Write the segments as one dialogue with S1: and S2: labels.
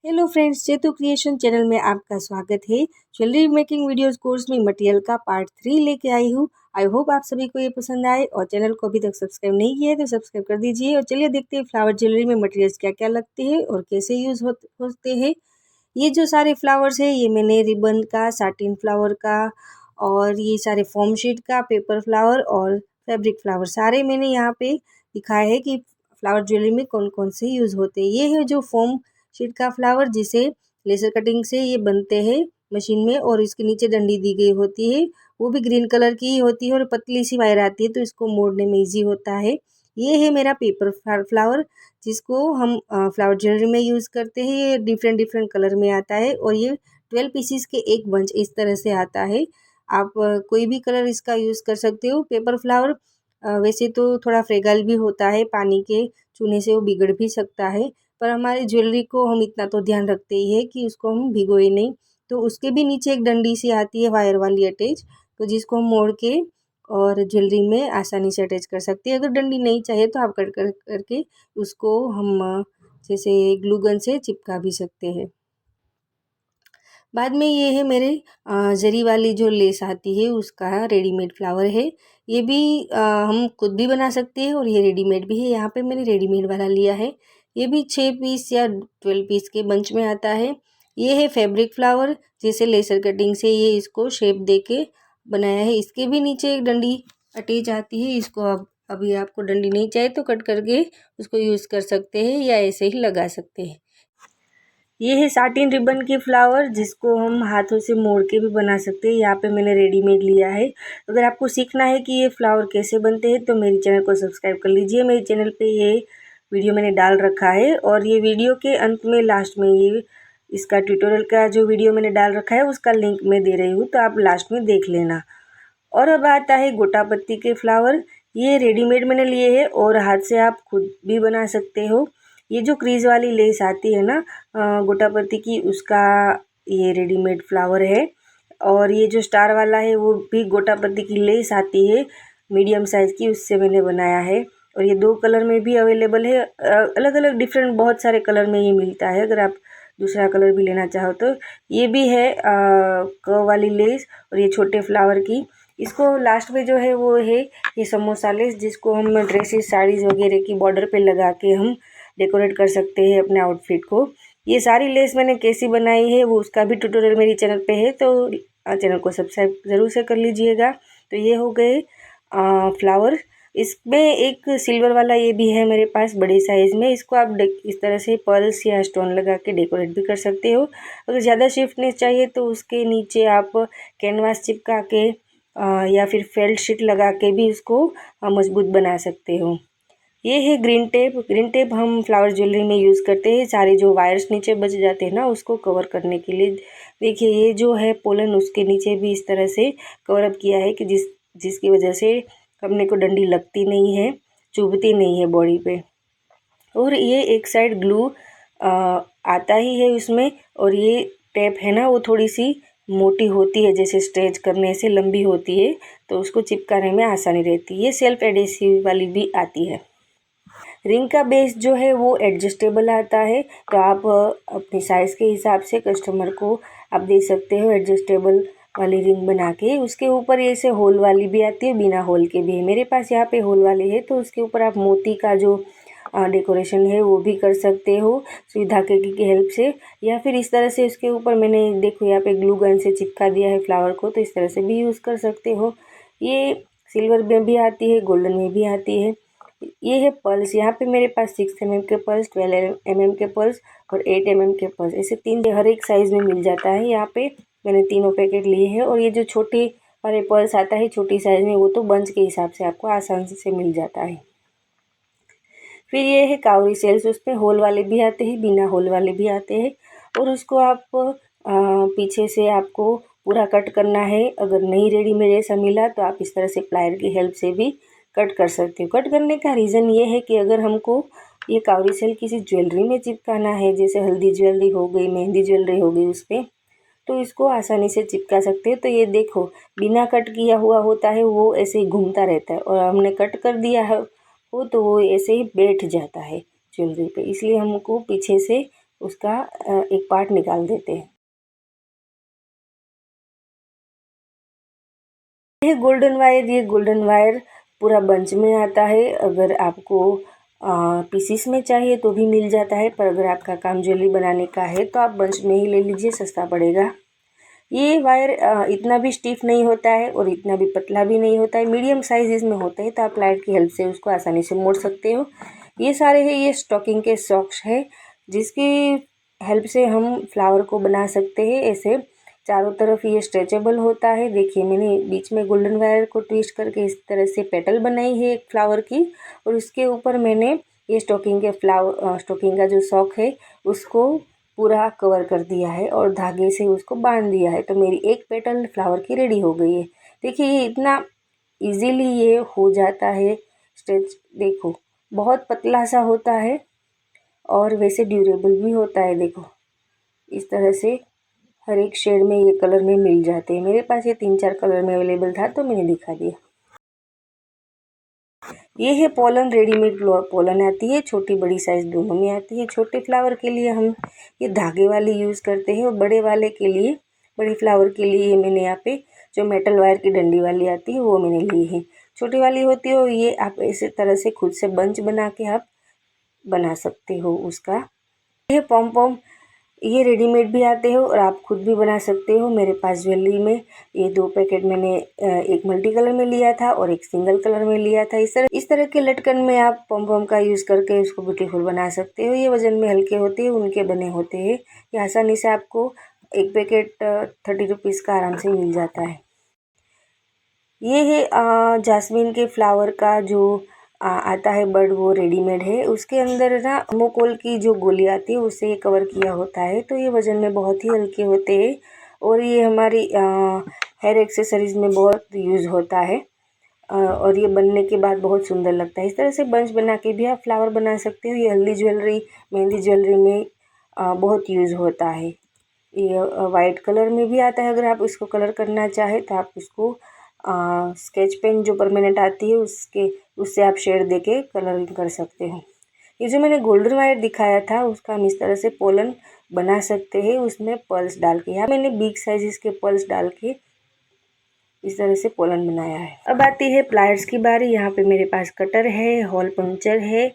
S1: Hello friends, Chetu creation channel में आपका स्वागत है। ज्वेलरी मेकिंग वीडियोस कोर्स में मटेरियल का पार्ट 3 लेके आई हूँ। आई होप आप सभी को ये पसंद आए और चैनल को अभी तक सब्सक्राइब नहीं किया है तो सब्सक्राइब कर दीजिए। और चलिए देखते हैं फ्लावर ज्वेलरी में मटेरियल्स क्या क्या लगते हैं और कैसे यूज़ होते हैं। ये जो सारे फ्लावर्स है ये मैंने रिबन का, साटिन फ्लावर का और ये सारे फॉर्म शीट का, पेपर फ्लावर और फैब्रिक फ्लावर सारे मैंने यहाँ पे दिखाया है कि फ्लावर ज्वेलरी में कौन कौन से यूज़ होते हैं। ये है जो फॉर्म शीट का फ्लावर जिसे लेजर कटिंग से ये बनते हैं मशीन में और इसके नीचे डंडी दी गई होती है, वो भी ग्रीन कलर की होती है और पतली सी वायर आती है तो इसको मोड़ने में ईजी होता है। ये है मेरा पेपर फ्लावर जिसको हम फ्लावर ज्वेलरी में यूज़ करते हैं। ये डिफरेंट डिफरेंट कलर में आता है और ये 12 पीसीस के एक बंच इस तरह से आता है। आप कोई भी कलर इसका यूज़ कर सकते हो। पेपर फ्लावर वैसे तो थोड़ा फ्रेगल भी होता है, पानी के छूने से वो बिगड़ भी सकता है, पर हमारी ज्वेलरी को हम इतना तो ध्यान रखते ही है कि उसको हम भिगोए नहीं। तो उसके भी नीचे एक डंडी सी आती है वायर वाली अटैच, तो जिसको हम मोड़ के और ज्वेलरी में आसानी से अटैच कर सकते हैं। अगर डंडी नहीं चाहिए तो आप कट करके उसको हम जैसे ग्लू गन से चिपका भी सकते हैं। बाद में ये है मेरे जरी वाली जो लेस आती है उसका रेडीमेड फ्लावर है। ये भी हम खुद भी बना सकते हैं और ये रेडीमेड भी है। यहाँ पे मैंने रेडीमेड वाला लिया है। ये भी 6 पीस या 12 पीस के बंच में आता है। ये है फैब्रिक फ्लावर, जैसे लेसर कटिंग से ये इसको शेप दे के बनाया है। इसके भी नीचे एक डंडी अटैच आती है। इसको अब अभी आपको डंडी नहीं चाहिए तो कट करके उसको यूज़ कर सकते हैं या ऐसे ही लगा सकते हैं। ये है साटिन रिबन की फ्लावर जिसको हम हाथों से मोड़ के भी बना सकते हैं। यहाँ पे मैंने रेडीमेड लिया है। अगर आपको सीखना है कि ये फ्लावर कैसे बनते हैं तो मेरे चैनल को सब्सक्राइब कर लीजिए। मेरे चैनल पे ये वीडियो मैंने डाल रखा है और ये वीडियो के अंत में लास्ट में ये इसका ट्यूटोरियल का जो वीडियो मैंने डाल रखा है उसका लिंक मैं दे रही हूँ, तो आप लास्ट में देख लेना। और अब आता है गोटा पत्ती के फ्लावर। ये रेडीमेड मैंने लिए हैं और हाथ से आप खुद भी बना सकते हो। ये जो क्रीज वाली लेस आती है ना गोटा पत्ती की, उसका ये रेडीमेड फ्लावर है। और ये जो स्टार वाला है वो भी गोटा पत्ती की लेस आती है मीडियम साइज़ की, उससे मैंने बनाया है। और ये 2 कलर में भी अवेलेबल है, अलग अलग डिफरेंट बहुत सारे कलर में ये मिलता है। अगर आप दूसरा कलर भी लेना चाहो तो ये भी है कर्व वाली लेस। और ये छोटे फ्लावर की, इसको लास्ट में जो है वो है ये समोसा लेस, जिसको हम ड्रेसेस साड़ीज़ वगैरह की बॉर्डर पे लगा के हम डेकोरेट कर सकते हैं अपने आउटफिट को। ये सारी लेस मैंने कैसी बनाई है वो उसका भी ट्यूटोरियल मेरी चैनल पे है, तो चैनल को सब्सक्राइब ज़रूर से कर लीजिएगा। तो ये हो गए फ्लावर। इसमें एक सिल्वर वाला ये भी है मेरे पास बड़े साइज़ में। इसको आप इस तरह से पर्ल्स या स्टोन लगा के डेकोरेट भी कर सकते हो। अगर ज़्यादा शिफ्टनेस चाहिए तो उसके नीचे आप कैनवास चिपका के या फिर फेल्ट शीट लगा के भी इसको मजबूत बना सकते हो। ये है ग्रीन टेप। ग्रीन टेप हम फ्लावर ज्वेलरी में यूज़ करते हैं, सारे जो वायर्स नीचे बच जाते हैं ना उसको कवर करने के लिए। देखिए ये जो है पोलन उसके नीचे भी इस तरह से कवर अप किया है कि जिसकी वजह से अपने को डंडी लगती नहीं है, चुभती नहीं है बॉडी पे। और ये एक साइड ग्लू आता ही है उसमें, और ये टेप है ना वो थोड़ी सी मोटी होती है, जैसे स्ट्रेच करने से लंबी होती है तो उसको चिपकाने में आसानी रहती है। ये सेल्फ एडेसिव वाली भी आती है। रिंग का बेस जो है वो एडजस्टेबल आता है, तो आप अपने साइज़ के हिसाब से कस्टमर को आप दे सकते हो एडजस्टेबल वाली रिंग बना के। उसके ऊपर ऐसे होल वाली भी आती है, बिना होल के भी है। मेरे पास यहाँ पे होल वाली है तो उसके ऊपर आप मोती का जो डेकोरेशन है वो भी कर सकते हो सुई धागे की हेल्प से, या फिर इस तरह से उसके ऊपर मैंने देखो यहाँ पे ग्लू गन से चिपका दिया है फ्लावर को, तो इस तरह से भी यूज़ कर सकते हो। ये सिल्वर में भी आती है, गोल्डन में भी आती है। ये है पर्ल्स। यहाँ पे मेरे पास 6 mm के पर्ल्स, 12 mm के पर्ल्स और 8 mm के पर्ल्स, ऐसे 3 हर एक साइज़ में मिल जाता है। यहाँ पे मैंने तीनों पैकेट लिए हैं। और ये जो छोटे वाले पर्ल्स आता है छोटी साइज़ में, वो तो बंच के हिसाब से आपको आसानी से मिल जाता है। फिर ये है काउरी सेल्स, उसमें होल वाले भी आते हैं, बिना होल वाले भी आते हैं। और उसको आप पीछे से आपको पूरा कट करना है। अगर नहीं रेडीमेड ऐसा मिला तो आप इस तरह से प्लायर की हेल्प से भी कट कर सकते हो। कट करने का रीज़न ये है कि अगर हमको ये काउरी सेल किसी ज्वेलरी में चिपकाना है, जैसे हल्दी ज्वेलरी हो गई, मेहंदी ज्वेलरी हो गई, उस पर तो इसको आसानी से चिपका सकते हैं। तो ये देखो बिना कट किया हुआ होता है, वो ऐसे ही घूमता रहता है, और हमने कट कर दिया है वो तो वो ऐसे ही बैठ जाता है ज्वेलरी पे। इसलिए हमको पीछे से उसका एक पार्ट निकाल देते हैं। ये गोल्डन वायर पूरा बंच में आता है। अगर आपको पीसीस में चाहिए तो भी मिल जाता है, पर अगर आपका काम ज्वेलरी बनाने का है तो आप बंच में ही ले लीजिए, सस्ता पड़ेगा। ये वायर इतना भी स्टिफ नहीं होता है और इतना भी पतला भी नहीं होता है, मीडियम साइज इसमें होता है, तो आप लाइट की हेल्प से उसको आसानी से मोड़ सकते हो। ये सारे हैं ये स्टॉकिंग के सॉक्स है, जिसकी हेल्प से हम फ्लावर को बना सकते हैं। ऐसे चारों तरफ ये स्ट्रेचेबल होता है। देखिए मैंने बीच में गोल्डन वायर को ट्विस्ट करके इस तरह से पेटल बनाई है एक फ्लावर की, और उसके ऊपर मैंने ये स्टॉकिंग का जो सॉक है उसको पूरा कवर कर दिया है और धागे से उसको बांध दिया है। तो मेरी एक पेटल फ्लावर की रेडी हो गई है। देखिए ये इतना इजीली ये हो जाता है स्टिच। देखो बहुत पतला सा होता है और वैसे ड्यूरेबल भी होता है। देखो इस तरह से हर एक शेड में ये कलर में मिल जाते हैं। मेरे पास ये 3-4 कलर में अवेलेबल था तो मैंने दिखा दिया। ये है पोलन, रेडीमेड पोलन आती है, छोटी बड़ी साइज़ दोनों में आती है। छोटे फ्लावर के लिए हम ये धागे वाली यूज़ करते हैं, और बड़े वाले के लिए, बड़े फ्लावर के लिए मैंने यहाँ पे जो मेटल वायर की डंडी वाली आती है वो मैंने ली है। छोटी वाली होती है ये आप इसी तरह से खुद से बंच बना के आप बना सकते हो उसका। ये पॉम पॉम ये रेडीमेड भी आते हो और आप खुद भी बना सकते हो। मेरे पास ज्वेलरी में ये 2 पैकेट मैंने एक मल्टी कलर में लिया था और एक सिंगल कलर में लिया था। इस तरह के लटकन में आप पॉम पॉम का यूज़ करके उसको ब्यूटीफुल बना सकते हो। ये वजन में हल्के होते हैं, उनके बने होते हैं। ये आसानी से आपको एक पैकेट 30 रुपीज़ का आराम से मिल जाता है। ये है जास्मीन के फ्लावर का जो आता है बर्ड, वो रेडीमेड है। उसके अंदर ना थर्मोकोल की जो गोली आती है उससे कवर किया होता है, तो ये वज़न में बहुत ही हल्के होते हैं और ये हमारी हेयर एक्सेसरीज़ में बहुत यूज़ होता है। और ये बनने के बाद बहुत सुंदर लगता है। इस तरह से बंच बना के भी आप फ्लावर बना सकते हो। ये हल्दी ज्वेलरी, मेहंदी ज्वेलरी में बहुत यूज़ होता है। ये वाइट कलर में भी आता है। अगर आप इसको कलर करना चाहे तो आप इसको स्केच पेन जो परमानेंट आती है उससे आप शेड देके कलरिंग कर सकते हो। ये जो मैंने गोल्डन वायर दिखाया था उसका हम इस तरह से पोलन बना सकते हैं, उसमें पर्ल्स डाल के। यहाँ मैंने बिग साइज़ के पर्ल्स डाल के इस तरह से पोलन बनाया है। अब आती है प्लायर्स की बारी। यहाँ पे मेरे पास कटर है, होल पंक्चर है,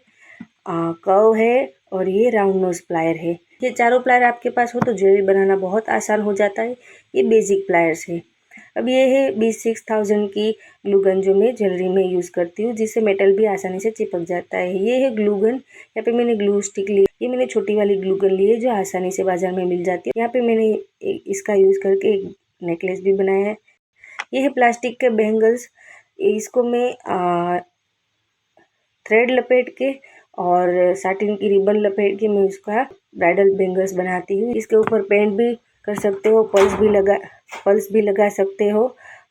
S1: कर्व है और ये राउंड नोज प्लायर है। ये चारों प्लायर आपके पास हो तो ज्वेलरी बनाना बहुत आसान हो जाता है। ये बेसिक प्लायर्स है। अब ये है B6000 की ग्लू गन जो मैं ज्वेलरी में यूज़ करती हूँ, जिससे मेटल भी आसानी से चिपक जाता है। ये है ग्लू गन। यहाँ पे मैंने ग्लू स्टिक ली, ये मैंने छोटी वाली ग्लू गन ली है जो आसानी से बाजार में मिल जाती है। यहाँ पे मैंने इसका यूज़ करके एक नेकलेस भी बनाया है। ये है प्लास्टिक के बैंगल्स। इसको मैं थ्रेड लपेट के और साटिन की रिबन लपेट के मैं उसका ब्राइडल बैंगल्स बनाती हूँ। इसके ऊपर पेंट भी कर सकते हो, पल्स भी लगा सकते हो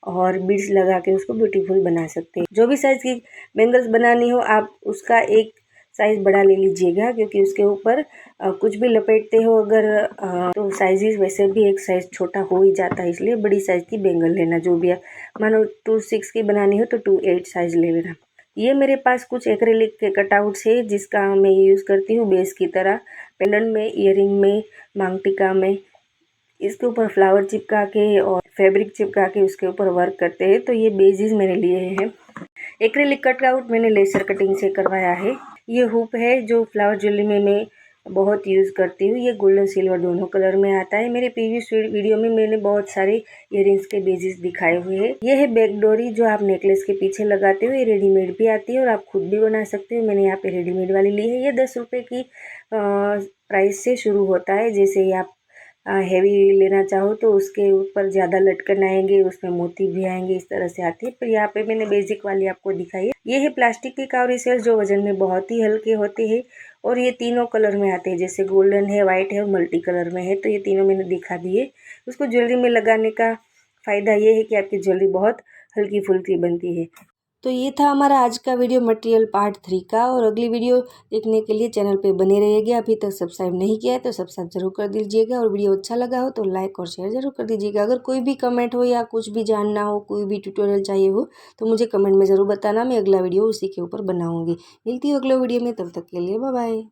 S1: और बीड्स लगा के उसको ब्यूटीफुल बना सकते हो। जो भी साइज़ की बैंगल्स बनानी हो आप उसका एक साइज़ बड़ा ले लीजिएगा, क्योंकि उसके ऊपर कुछ भी लपेटते हो अगर तो साइज़ वैसे भी एक साइज़ छोटा हो ही जाता है, इसलिए बड़ी साइज़ की बैंगल लेना। जो भी मानो 2/6 की बनानी हो तो 2/8 साइज़ ले लेना। ये मेरे पास कुछ एक्रेलिक के कटआउट्स है जिसका मैं यूज़ करती हूँ बेस की तरह, पेंडेंट में, ईयरिंग में, मांग टीका में। इसके ऊपर फ्लावर चिपका के और फैब्रिक चिपका के उसके ऊपर वर्क करते हैं। तो ये बेसिस मैंने लिए हैं। एक्रेलिक कटआउट मैंने लेसर कटिंग से करवाया है। ये हुप है जो फ्लावर ज्वेलरी में मैं बहुत यूज़ करती हूँ। ये गोल्डन सिल्वर दोनों कलर में आता है। मेरे प्रीवियस वीडियो में मैंने बहुत सारे इयररिंग्स के बेसिस दिखाए हुए हैं। ये है बैक डोरी जो आप नेकलेस के पीछे लगाते हो। ये रेडीमेड भी आती है और आप खुद भी बना सकते हो। मैंने यहाँ पे रेडीमेड वाली ली है। ये 10 रुपये की प्राइस से शुरू होता है। जैसे ही आप हैवी लेना चाहो तो उसके ऊपर ज़्यादा लटकन आएंगे, उसमें मोती भी आएंगे, इस तरह से आती है। पर यहाँ पे मैंने बेसिक वाली आपको दिखाई है। ये है प्लास्टिक की कावरी सेल्स जो वजन में बहुत ही हल्के होते हैं और ये तीनों कलर में आते हैं, जैसे गोल्डन है, वाइट है और मल्टी कलर में है। तो ये तीनों मैंने दिखा दिए। उसको ज्वेलरी में लगाने का फ़ायदा ये है कि आपकी ज्वेलरी बहुत हल्की फुल्की बनती है। तो ये था हमारा आज का वीडियो मटेरियल पार्ट 3 का, और अगली वीडियो देखने के लिए चैनल पे बने रहिएगा। अभी तक सब्सक्राइब नहीं किया है तो सब्सक्राइब जरूर कर दीजिएगा, और वीडियो अच्छा लगा हो तो लाइक और शेयर जरूर कर दीजिएगा। अगर कोई भी कमेंट हो या कुछ भी जानना हो, कोई भी ट्यूटोरियल चाहिए हो तो मुझे कमेंट में ज़रूर बताना। मैं अगला वीडियो उसी के ऊपर बनाऊँगी। मिलती हूँ अगले वीडियो में, तब तक के लिए बाय बाय।